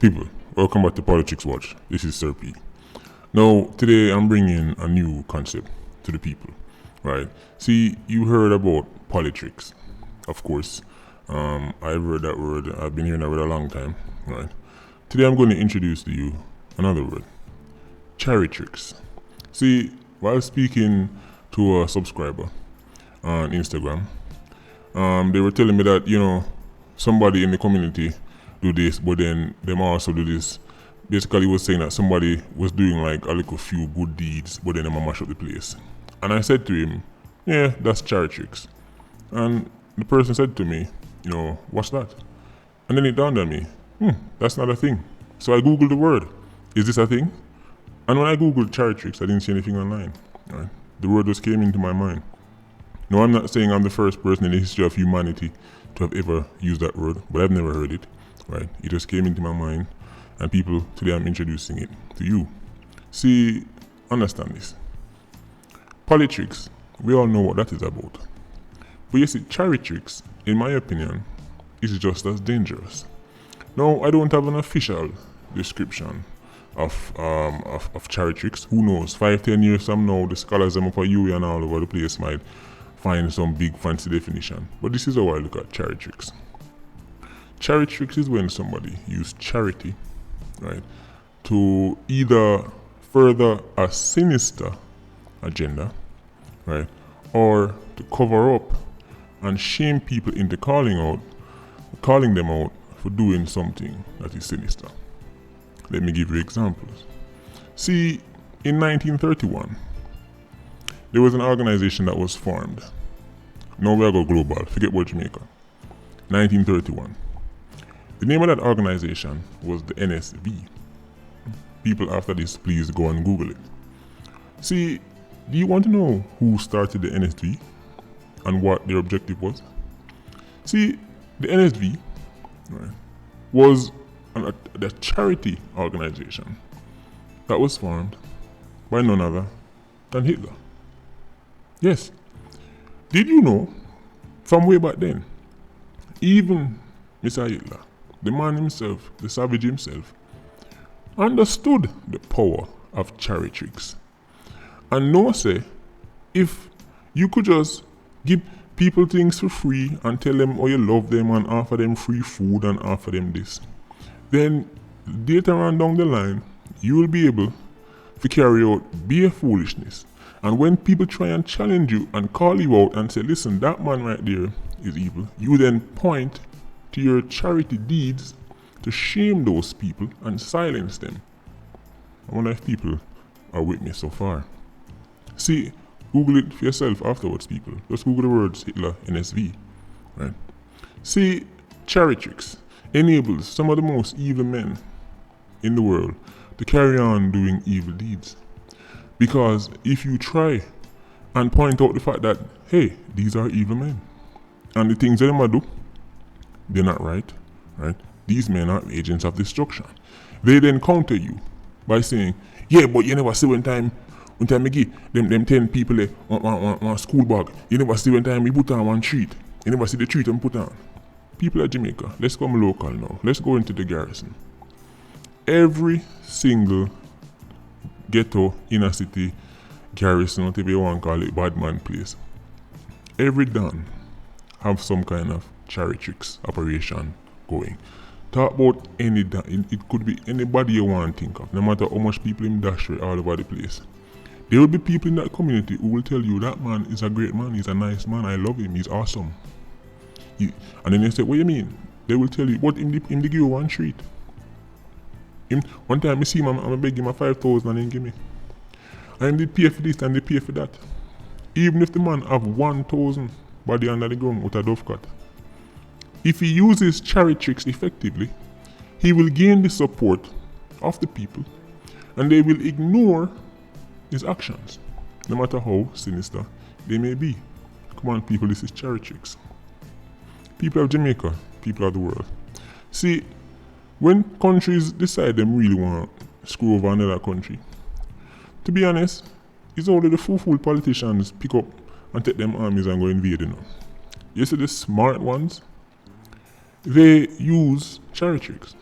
People, welcome back to Politricks Watch. This is Sir P. Now, today I'm bringing a new concept to the people, right? See, you heard about Politricks, of course. I've heard that word. I've been hearing that word a long time, right? Today I'm going to introduce to you another word, Charitricks. See, while speaking to a subscriber on Instagram, they were telling me that, somebody in the community do this, but then them also do this. Basically, was saying that somebody was doing like a little few good deeds, but then them mash up the place. And I said to him, yeah, that's Charitricks. And the person said to me, what's that? And then it dawned on me, that's not a thing. So I googled the word, is this a thing? And when I googled Charitricks, I didn't see anything online. Right? The word just came into my mind. No, I'm not saying I'm the first person in the history of humanity to have ever used that word, but I've never heard it. Right? It just came into my mind, and people, today I'm introducing it to you. See, understand this. Politricks, we all know what that is about. But you see, Charitricks, in my opinion, is just as dangerous. Now, I don't have an official description of Charitricks. Who knows? 5-10 years from now, the scholars them up at UE and all over the place might find some big fancy definition. But this is how I look at Charitricks. Charitricks is when somebody uses charity, right, to either further a sinister agenda, right, or to cover up and shame people into calling them out for doing something that is sinister. Let me give you examples. See, in 1931, there was an organization that was formed. Now we go global, forget about Jamaica. 1931. The name of that organization was the NSV. People after this, please go and Google it. See, do you want to know who started the NSV and what their objective was? See, the NSV, right, was the charity organization that was formed by none other than Hitler. Yes. Did you know, from way back then, even Mr. Hitler, the man himself, the savage himself, understood the power of Charitricks. And know say, if you could just give people things for free and tell them how you love them and offer them free food and offer them this, then later on down the line, you will be able to carry out bare foolishness. And when people try and challenge you and call you out and say, listen, that man right there is evil, you then point to your charity deeds to shame those people and silence them. I wonder if people are with me so far. See, Google it for yourself afterwards, people. Just Google the words Hitler NSV. Right? See, Charitricks enables some of the most evil men in the world to carry on doing evil deeds. Because if you try and point out the fact that, hey, these are evil men, and the things that they might do, they're not right? These men are agents of destruction. They then counter you by saying, yeah, but you never see when time I give them 10 people one school bag. You never see when time we put on one treat. You never see the treat and put on. People at Jamaica, let's come local now. Let's go into the garrison. Every single ghetto, inner city, garrison, whatever you want to call it, bad man place, every don have some kind of Charitricks operation going. Talk about any don, it could be anybody you want to think of, no matter how much people in dash all over the place. There will be people in that community who will tell you that man is a great man, he's a nice man, I love him, he's awesome. And then they say, what do you mean? They will tell you, what him give you one treat. One time I see him, I'm beg him 5,000 and he give me. And they pay for this and they pay for that. Even if the man have 1,000 body under the ground with a dove cut. If he uses Charitricks effectively, he will gain the support of the people and they will ignore his actions, no matter how sinister they may be. Come on people, this is Charitricks. People of Jamaica, people of the world. See, when countries decide them really want to screw over another country, to be honest, it's only the fool politicians pick up and take them armies and go invade, You see the smart ones, they use Charitricks.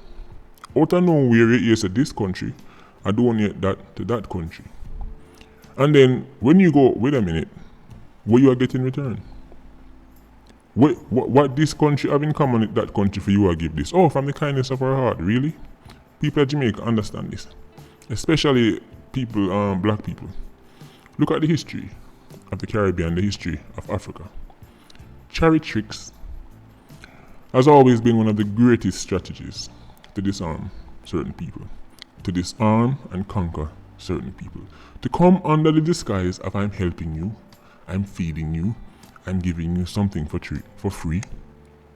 Out of nowhere, you say this country, I donate that to that country. And then when you go, wait a minute, what you are getting in return? What this country have in common with that country for you to give this? Oh, from the kindness of our heart, really? People of Jamaica understand this. Especially people, black people. Look at the history of the Caribbean, the history of Africa. Charitricks has always been one of the greatest strategies to disarm certain people, to disarm and conquer certain people, to come under the disguise of I'm helping you, I'm feeding you, I'm giving you something for free,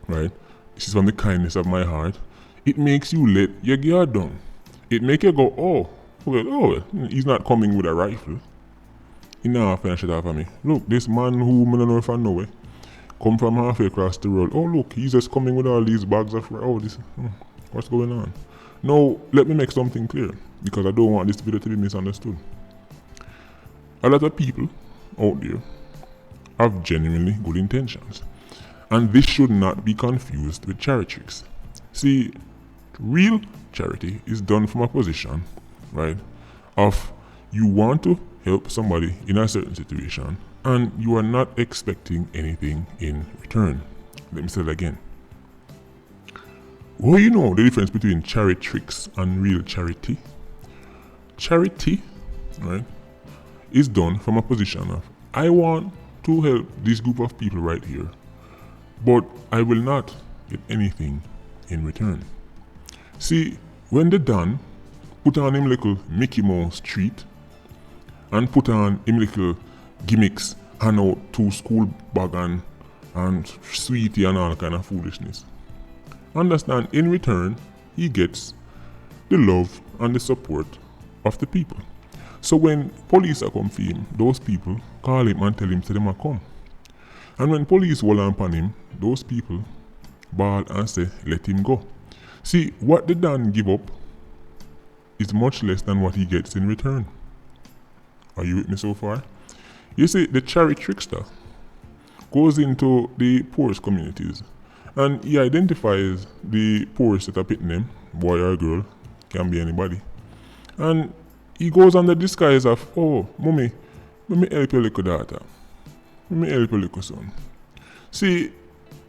right? This is from the kindness of my heart. It makes you let your guard down. It make you go, well, he's not coming with a rifle. He not finish it off of me. Look, this man who I don't know if I know it, come from halfway across the world. Oh look, he's just coming with all these bags of what's going on? Now, let me make something clear, because I don't want this video to be misunderstood. A lot of people out there have genuinely good intentions, and this should not be confused with Charitricks. See, real charity is done from a position, right, of you want to help somebody in a certain situation and you are not expecting anything in return. Let me say that again. Well, you know the difference between Charitricks and real charity? Charity, right, is done from a position of I want to help this group of people right here, but I will not get anything in return. See, when the Don put on him little Mickey Mouse treat and put on him little gimmicks, hand out 2 school bag and sweetie and all kind of foolishness, understand, in return he gets the love and the support of the people. So when police are come for him, those people call him and tell him to them a come. And when police hold on upon him, those people bawl and say, let him go. See, what the Don give up is much less than what he gets in return. Are you with me so far? You see, the Charitrickster goes into the poorest communities and he identifies the poorest that are pitting him, boy or girl, can be anybody. And he goes under disguise of, oh, mommy, let me help your little daughter. Let me help your little son. See,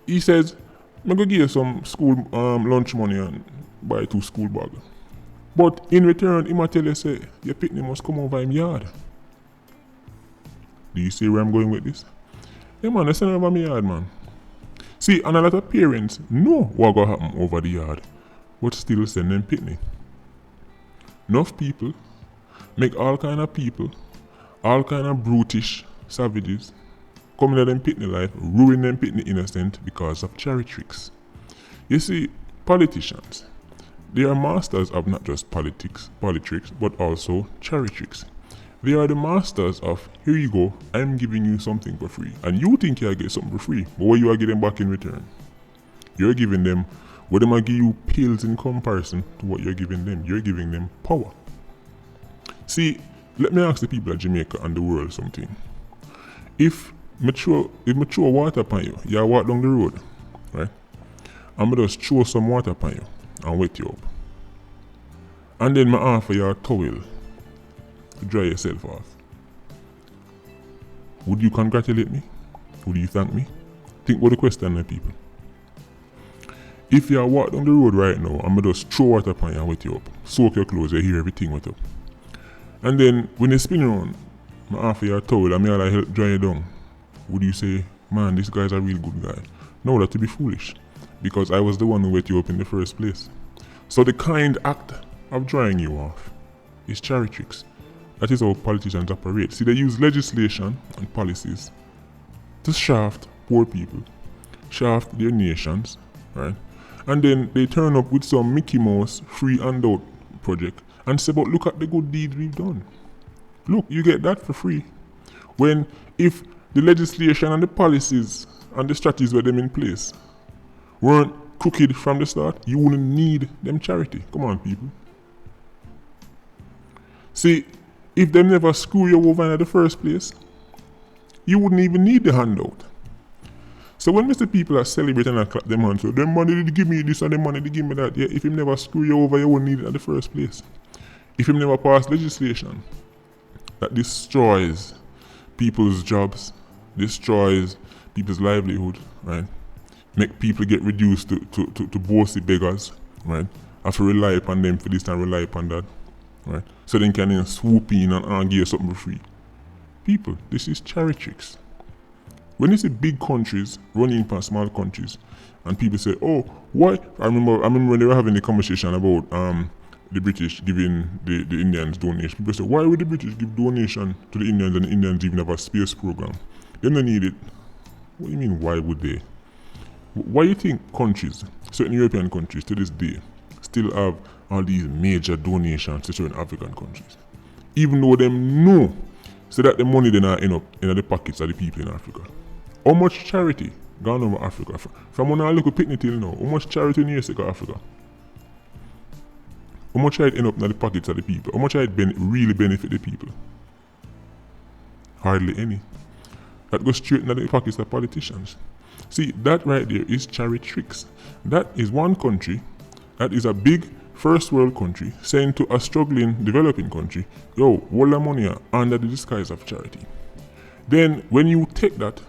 he says, I'm going to give you some school lunch money and buy 2 school bags. But in return, he might tell you, say, your pitney must come over him yard. Do you see where I'm going with this? Hey man, let's send over my yard, man. See, and a lot of parents know what going to happen over the yard, but still send them pitney. Enough people make all kind of people, all kind of brutish savages, coming at them pitney life, ruin them pitney innocent because of Charitricks. You see, politicians, they are masters of not just politics, Politricks, but also Charitricks. They are the masters of, here you go, I'm giving you something for free. And you think you'll get something for free, but what you are getting back in return? You're giving them, what they might give you pills in comparison to what you're giving them. You're giving them power. See, let me ask the people of Jamaica and the world something. If mature water upon you, you walk down the road, right? I'm gonna just throw some water upon you and wet you up. And then I offer you a towel to dry yourself off. Would you congratulate me? Would you thank me? Think about the question, my people. If you walk down the road right now, I'm gonna just throw water upon you and wet you up. Soak your clothes, you hear everything wet up. And then when you spin around, I offer you a towel and I'll help dry you down. Would you say, man, this guy's a real good guy? No, that would be foolish, because I was the one who wet you up in the first place. So the kind act of drying you off is Charitricks. That is how politicians operate. See, they use legislation and policies to shaft poor people, shaft their nations, right? And then they turn up with some Mickey Mouse free handout project and say, but look at the good deeds we've done. Look, you get that for free. When if the legislation and the policies and the strategies were them in place weren't crooked from the start, you wouldn't need them charity. Come on, people. See, if they never screw you over in the first place, you wouldn't even need the handout. So when Mr. people are celebrating and clap them hands, so them money did give me this and them money did give me that. Yeah, if him never screw you over, you wouldn't need it in the first place. If him never pass legislation that destroys people's jobs, destroys people's livelihood, right? Make people get reduced to bossy beggars, right? Have to rely upon them for this and rely upon that, right? So they can then swoop in and give you something for free. People, this is Charitricks. When you see big countries running past small countries, and people say, "Oh, why?" I remember when they were having the conversation about the British giving the Indians donation. People say, "Why would the British give donation to the Indians and the Indians even have a space program? They don't need it." What do you mean? Why would they? Why do you think countries, certain European countries, to this day, still have all these major donations to certain African countries, even though them know so that the money then end up in the pockets of the people in Africa? How much charity gone over Africa? From when I look at picnic till now, how much charity in years ago Africa? How much it end up in the pockets of the people? How much it really benefit the people? Hardly any. That goes straight into the pockets of politicians. See, that right there is Charitricks. That is one country, that is a big first world country, saying to a struggling developing country, "Yo, hold the money under the disguise of charity." Then when you take that,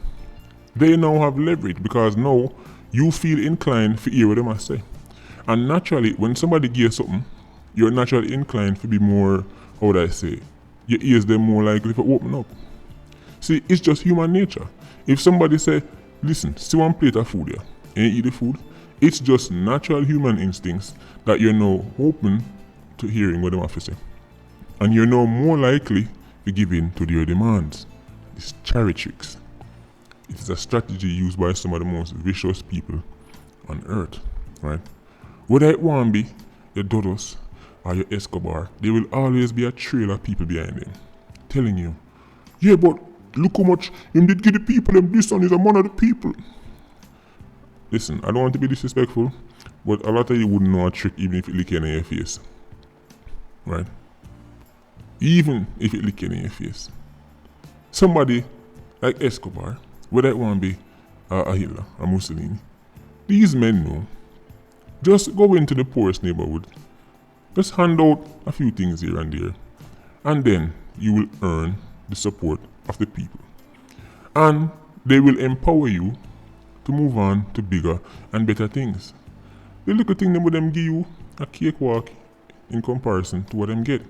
they now have leverage because now you feel inclined to hear what they must say. And naturally, when somebody gives something, you're naturally inclined to be more, how would I say, your ears them more likely to open up. See, it's just human nature. If somebody say, "Listen, see one plate of food here," and you eat the food, it's just natural human instincts that you're now open to hearing what they have to say. And you're now more likely to give in to their demands. It's Charitricks. It is a strategy used by some of the most vicious people on earth, right? Whether it want be your Dodos or your Escobar, there will always be a trail of people behind them, telling you, "Yeah, but look how much him did give the people, and this one is a man of the people." Listen, I don't want to be disrespectful, but a lot of you wouldn't know a trick even if it lick in your face, right? Even if it lick in your face. Somebody like Escobar, whether it want to be a Hitler, a Mussolini, these men know. Just go into the poorest neighborhood, just hand out a few things here and there, and then you will earn the support of the people. And they will empower you to move on to bigger and better things. The little thing them with them give you a cakewalk in comparison to what them get.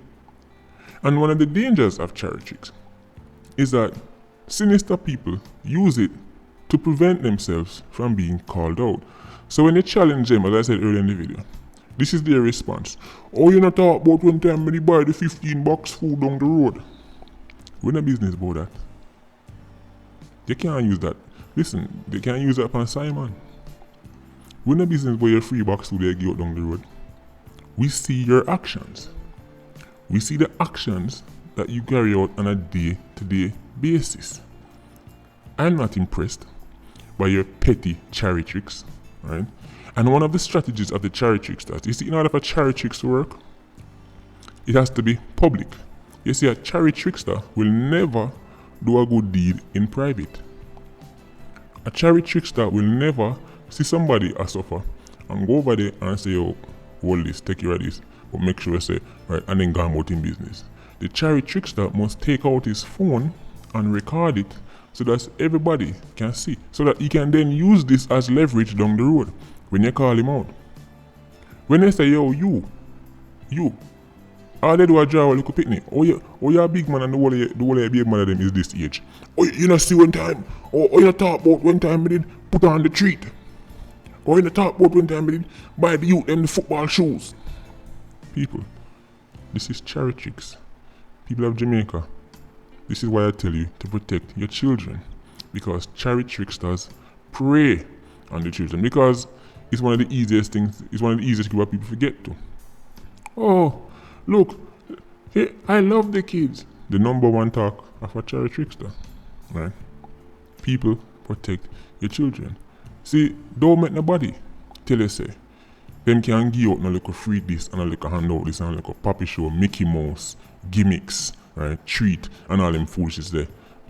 And one of the dangers of Charitricks is that sinister people use it to prevent themselves from being called out. So when they challenge them, as I said earlier in the video, this is their response. "Oh, you not talk about one time when you buy the 15 box food down the road." We're not business about that. They can't use that. Listen, they can't use that upon Simon. We're not business about your free box food they give out down the road. We see your actions. We see the actions that you carry out on a day-to-day basis. I'm not impressed by your petty Charitricks, right? And one of the strategies of the Charitricks that is, in order for Charitricks to work, it has to be public. You see, a Charitrickster will never do a good deed in private. A Charitrickster will never see somebody a suffer and go over there and say, "Oh, hold this, take care of this," but make sure you say, right, and then go out in business. The Charitrickster must take out his phone and record it so that everybody can see, so that he can then use this as leverage down the road when you call him out. When they say, "Yo, you, all they do a draw a little picnic. Oh, you're a big man and the whole of your big man of them is this age. Oh, you not see one time. Oh, you talk about one time we did put on the treat. Or you talk about one time we did buy the youth them the football shoes." People, this is Charitricks. People of Jamaica, this is why I tell you to protect your children. Because Charitricksters prey on the children. Because it's one of the easiest things, it's one of the easiest things people forget to. "Oh, look, hey, I love the kids." The number one talk of a Charitrickster, right? People, protect your children. See, don't make nobody tell you say, them can give out no little free this and a little handout this and a little puppy show, Mickey Mouse, gimmicks, right, treat and all them foolishness there.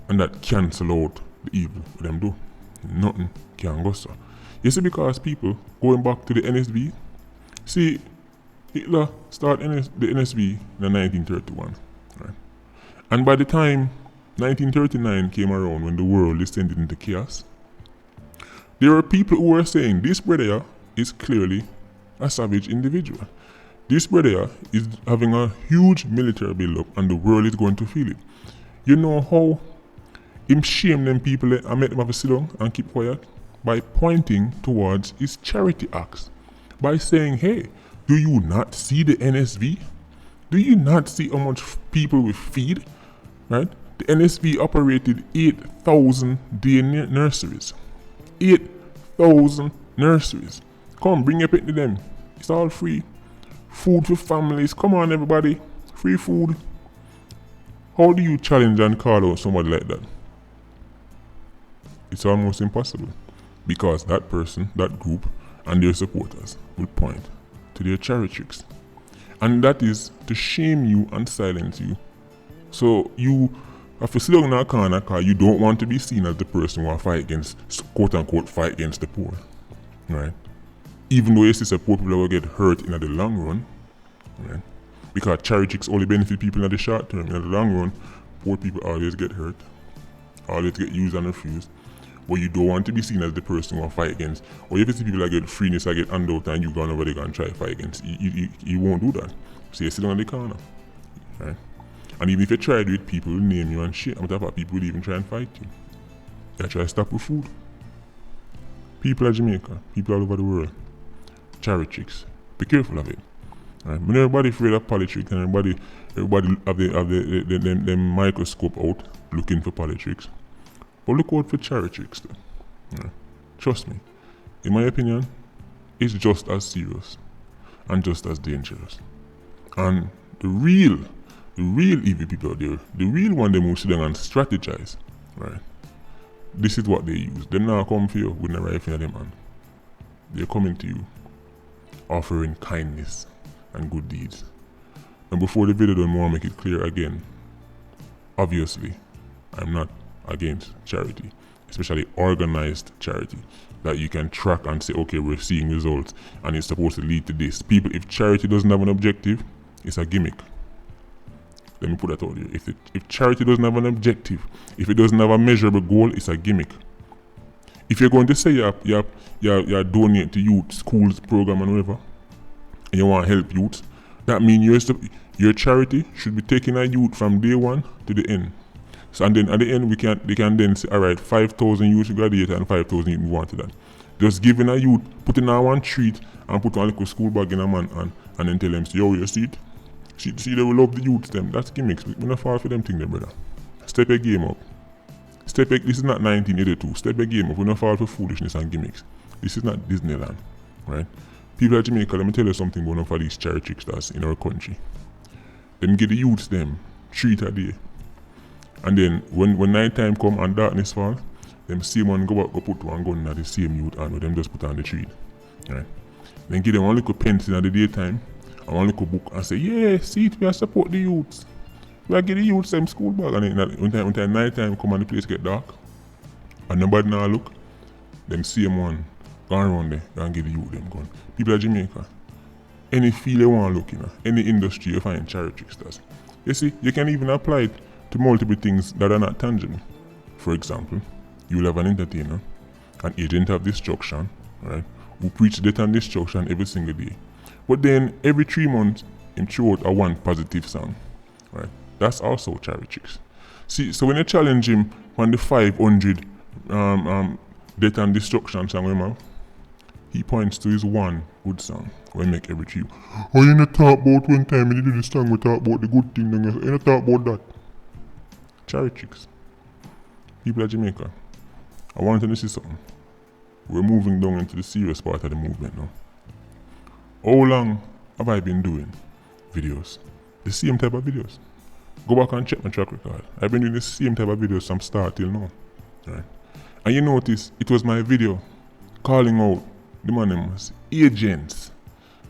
And that cancel out the evil what them do, Nothing can go so. You see, because people going back to the NSB, see, Hitler started the NSB in 1931, right? And by the time 1939 came around, when the world descended into chaos, there were people who were saying this brother is clearly a savage individual. This brother is having a huge military build-up and the world is going to feel it. You know how him shame them people and make them have to sit down and keep quiet? By pointing towards his charity acts. By saying, hey, do you not see the NSV? Do you not see how much people we feed? Right? The NSV operated 8,000 day nurseries. 8,000 nurseries. Come, bring your pet to them. It's all free. Food for families. Come on, everybody. Free food. How do you challenge and call out somebody like that? It's almost impossible. Because that person, that group, and their supporters will point to their Charitricks. And that is to shame you and silence you. So you have to sit down in a corner because you don't want to be seen as the person who will fight against, quote unquote, fight against the poor. Right? Even though you see the poor people will get hurt in the long run. Right? Because Charitricks only benefit people in the short term. In the long run, poor people always get hurt. Always get used and refused. But you don't want to be seen as the person who will fight against. Or if you see people that get freeness, that get handout and you gone over there and try to fight against, you won't do that. So you sit down in the corner. Right? And even if you try to do it, people will name you and shit. On top of that, people will even try and fight you. You try to stop with food. People of Jamaica, people all over the world, Charitricks, be careful of it. Right? When everybody afraid of Politricks and everybody have the microscope out looking for Politricks. But look out for Charitricks though. Right? Trust me, in my opinion, it's just as serious and just as dangerous. And the real evil people out there, the real one they move sit down and strategize, right? This is what they use. They now come for you with a rifle in their hand. They're coming to you, offering kindness and good deeds. And before the video done, I want to make it clear again. Obviously, I'm not against charity, especially organized charity that you can track and say, okay, we're seeing results and it's supposed to lead to this. People, if charity doesn't have an objective, it's a gimmick. Let me put that out there. If charity doesn't have an objective, if it doesn't have a measurable goal, it's a gimmick. If you're going to say you're donate to youth, schools, program and whatever, and you want to help youth, that means your charity should be taking a youth from day one to the end. So and then at the end they can then say, alright, 5,000 youth graduate and 5,000 youth move on to that. Just giving a youth, putting on one treat and put on a little school bag in a man and then tell them, yo, you see it? See they will love the youth them. That's gimmicks. We're not fall for them thing there, brother. Step your game up. This is not 1982. Step your game up. We're not fall for foolishness and gimmicks. This is not Disneyland. Right? People at Jamaica, let me tell you something about enough of these Charitricks that's in our country. Them get the youths them treat a day. And then when night time come and darkness fall, them same one go put one gun at the same youth and them just put on the treat. Right? Then give them one little pencil in the daytime and one little book and say, yeah, see it, we support the youths. We give the youths them school bag. And then when night time come and the place get dark and nobody now look, them same one go around there and give the youth them gun. People of Jamaica, any field you want to look in, any industry you find Charitricks does. You see, you can even apply it to multiple things that are not tangible. For example, you will have an entertainer, an agent of destruction, right, who preach death and destruction every single day. But then every 3 months, him throw out a one positive song, right? That's also Charitricks. See, so when you challenge him on the 500 death and destruction song, he points to his one good song when make every 3. Oh, you not talk about one time when you do this song, we talk about the good thing, you not talk about that. Charitricks. People of Jamaica, I want to see something. We're moving down into the serious part of the movement now. How long have I been doing videos? The same type of videos. Go back and check my track record. I've been doing the same type of videos from start till now. Right? And you notice, it was my video calling out the man was agents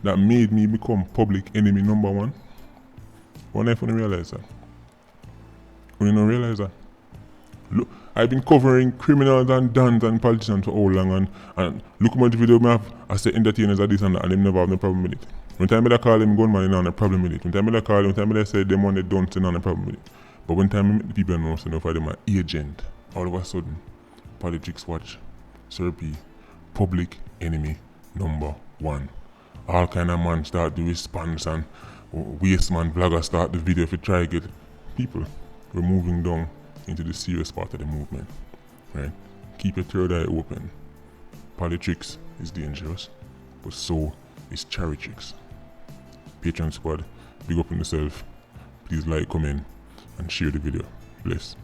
that made me become public enemy number 1. When I finally realize that. When you don't realize that. Look, I've been covering criminals and dons and politicians for how long, and look at the video I have, I say entertainers are this and that, and them never have no problem with it. When time I call them gunman, they don't have no problem with it. When time I call them, when time I say them one they don't, they don't have no problem with it. But when time I meet the people know, so for them an agent, all of a sudden, Politricks watch, Sir P, public enemy #1. All kind of man start the response, and waste man vlogger start the video if you try to get people. We're moving down into the serious part of the movement, right? Keep your third eye open. Politricks is dangerous, but so is Charitricks. Patreon squad, big up on yourself. Please like, comment, and share the video. Bless.